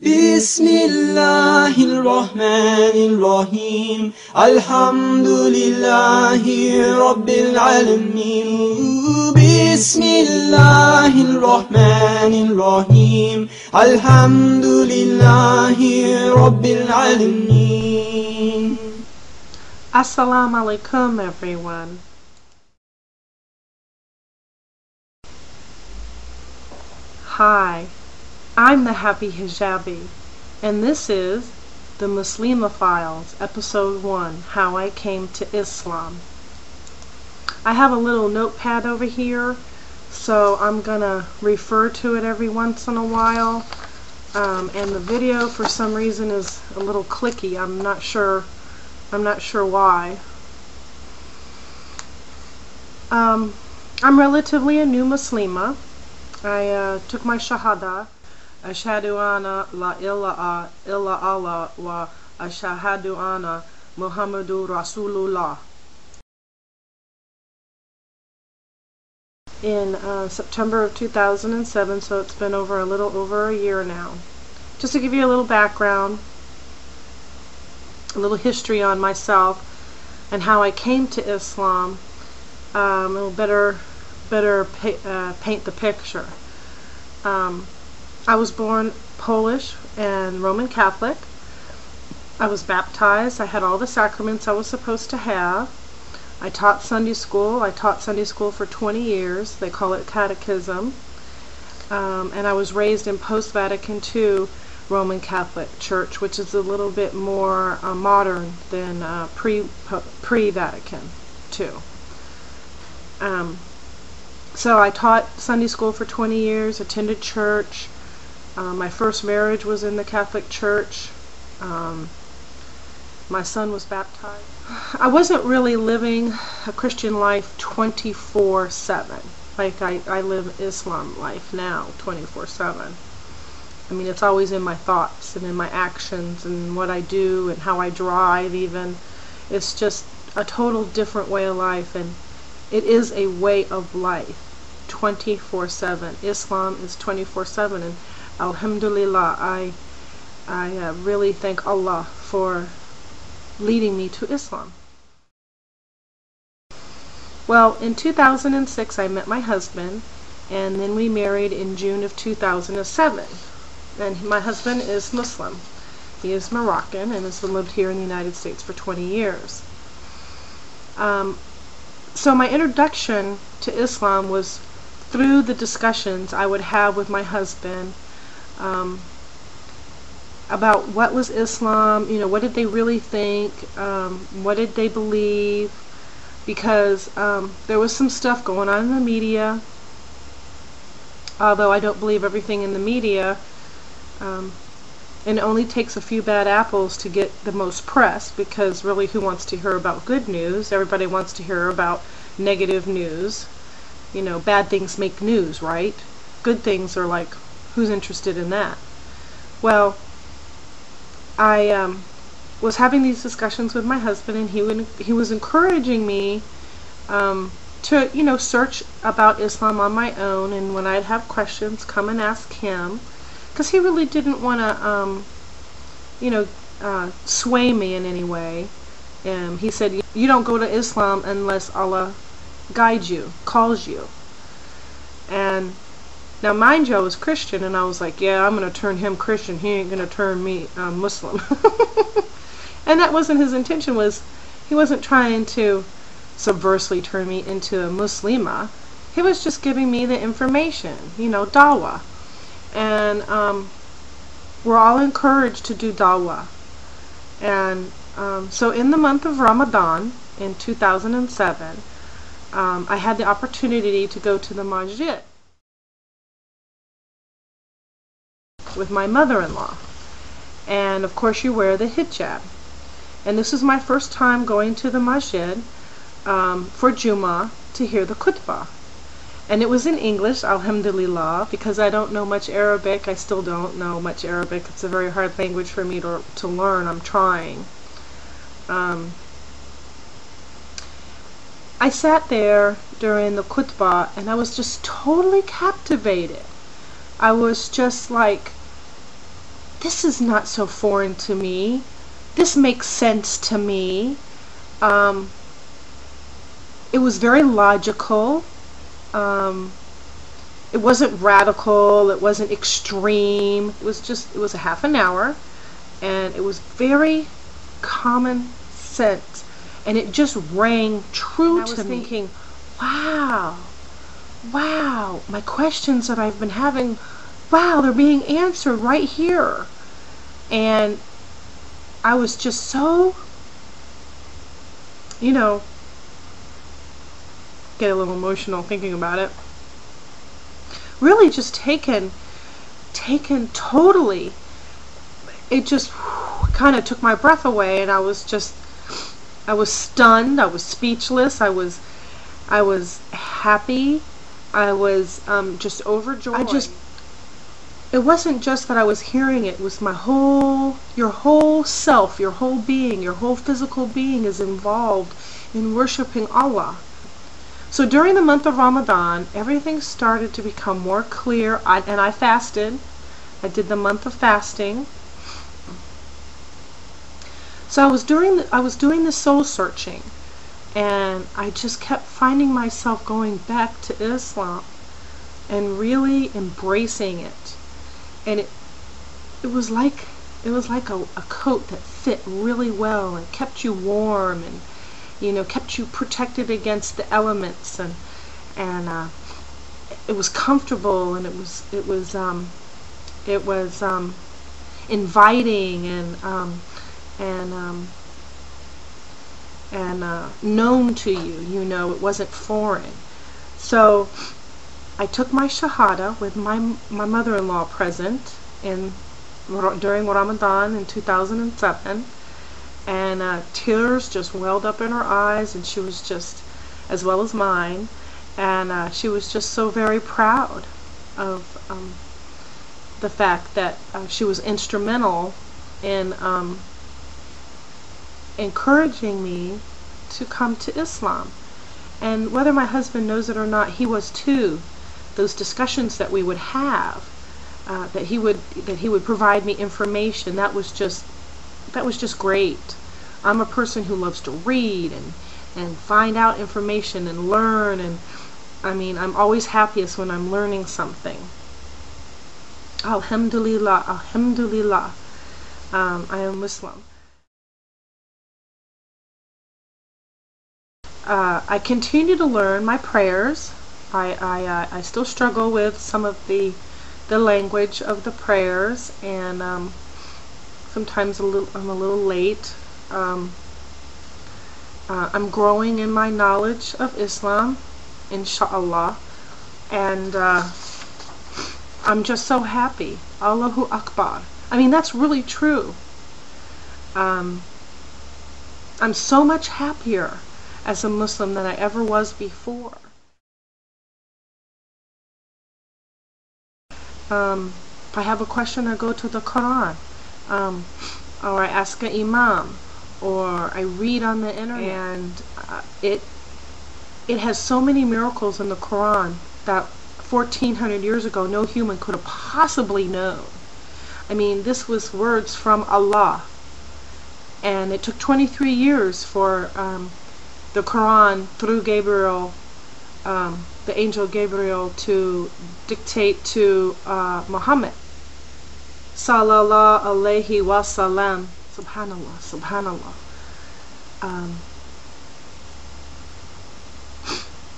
Bismillahirrahmanirrahim. Alhamdulillahi Rabbil Alameen. Bismillahirrahmanirrahim. Alhamdulillahi Rabbil Alameen. Assalamu alaikum, everyone. Hi, I'm the Happy Hijabi, and this is the Muslima Files, Episode 1, How I Came to Islam. I have a little notepad over here, so I'm gonna refer to it every once in a while, and the video for some reason is a little clicky. I'm not sure why. I'm relatively a new Muslima. I took my Shahada, Ashhadu anna la ilaha illa Allah wa ashhadu anna Muhammadur Rasulullah, in September of 2007, so it's been a little over a year now. Just to give you a little background, a little history on myself and how I came to Islam, it'll better paint the picture. I was born Polish and Roman Catholic. I was baptized. I had all the sacraments I was supposed to have. I taught Sunday school. I taught Sunday school for 20 years. They call it catechism. And I was raised in post-Vatican II Roman Catholic Church, which is a little bit more modern than pre-Vatican II. So I taught Sunday school for 20 years, attended church. My first marriage was in the Catholic Church. My son was baptized. I wasn't really living a Christian life 24/7. Like I live Islam life now 24/7. I mean, it's always in my thoughts and in my actions and what I do and how I drive even. It's just a total different way of life, and it is a way of life, 24/7. Islam is 24/7, and alhamdulillah, I really thank Allah for leading me to Islam. Well, in 2006 I met my husband, and then we married in June of 2007. And my husband is Muslim. He is Moroccan and has lived here in the United States for 20 years. So my introduction to Islam was through the discussions I would have with my husband about what was Islam, what did they really think, what did they believe, because there was some stuff going on in the media. Although I don't believe everything in the media, and it only takes a few bad apples to get the most press, because really, who wants to hear about good news? Everybody wants to hear about negative news. Bad things make news, right? Good things are like, who's interested in that? Well, I was having these discussions with my husband, and he was encouraging me to search about Islam on my own, and when I'd have questions, come and ask him, because he really didn't want to sway me in any way. He said, you don't go to Islam unless Allah guides you, calls you. And now, mind you, I was Christian, and I was like, yeah, I'm going to turn him Christian. He ain't going to turn me Muslim. And that wasn't his intention. He wasn't trying to subversely turn me into a Muslima. He was just giving me the information, dawah. And we're all encouraged to do dawah. And so in the month of Ramadan in 2007, I had the opportunity to go to the masjid with my mother-in-law. And of course you wear the hijab. And this is my first time going to the masjid for Jummah to hear the khutbah. And it was in English, alhamdulillah, because I don't know much Arabic. I still don't know much Arabic. It's a very hard language for me to learn. I'm trying. I sat there during the khutbah, and I was just totally captivated. I was just like this is not so foreign to me. This makes sense to me. It was very logical. It wasn't radical. It wasn't extreme. It was a half an hour, and it was very common sense, and it just rang true to me. I was thinking, wow, my questions that I've been having, wow, they're being answered right here. And I was just so, you know, get a little emotional thinking about it. Really just taken totally. It just kind of took my breath away, and I was stunned. I was speechless. I was happy. I was just overjoyed. It wasn't just that I was hearing it. It was your whole self, your whole being, your whole physical being is involved in worshiping Allah. So during the month of Ramadan, everything started to become more clear, and I fasted. I did the month of fasting. So I was doing the soul searching, and I just kept finding myself going back to Islam and really embracing it. And it was like a coat that fit really well and kept you warm, and kept you protected against the elements, and it was comfortable, and it was inviting, and known to you. It wasn't foreign. So I took my Shahada with my mother-in-law present during Ramadan in 2007. And tears just welled up in her eyes, and she was just, as well as mine, and she was just so very proud of the fact that she was instrumental in encouraging me to come to Islam. And whether my husband knows it or not, he was too. Those discussions that we would have, that he would provide me information, that was just great. I'm a person who loves to read and find out information and learn, and I'm always happiest when I'm learning something. Alhamdulillah, alhamdulillah. I am Muslim. I continue to learn my prayers. I still struggle with some of the language of the prayers, and sometimes I'm a little late. I'm growing in my knowledge of Islam, inshallah, and I'm just so happy. Allahu Akbar. That's really true. I'm so much happier as a Muslim than I ever was before. If I have a question, I go to the Quran, or I ask an imam, or I read on the internet, and it has so many miracles in the Quran that 1400 years ago no human could have possibly known. This was words from Allah, and it took 23 years for the Quran, through Gabriel, the angel Gabriel, to dictate to Muhammad sallallahu alaihi wasallam. Subhanallah, subhanallah.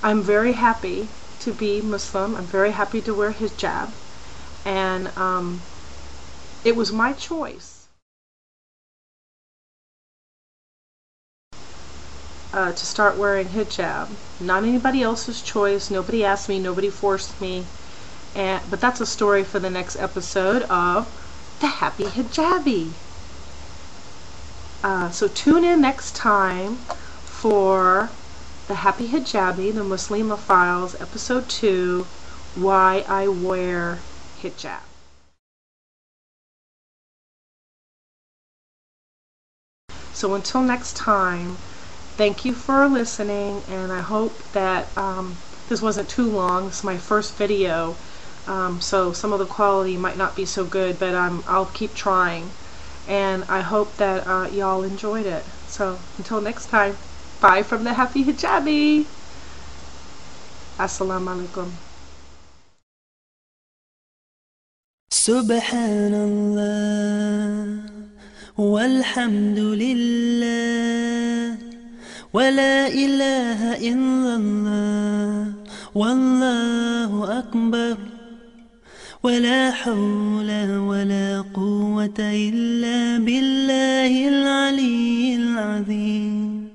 I'm very happy to be Muslim. I'm very happy to wear hijab, and it was my choice to start wearing hijab. Not anybody else's choice. Nobody asked me. Nobody forced me. But that's a story for the next episode of The Happy Hijabi. So tune in next time for The Happy Hijabi, the Muslima Files, Episode 2, Why I Wear Hijab. So until next time, thank you for listening, and I hope that this wasn't too long. This is my first video So some of the quality might not be so good, but I'll keep trying. And I hope that y'all enjoyed it. So until next time, bye from the Happy Hijabi. Assalamu alaikum. Subhanallah walhamdulillah wa la ilaha illallah wallahu akbar wa la hawla wa la quwwata illa billahil aliyyil azim.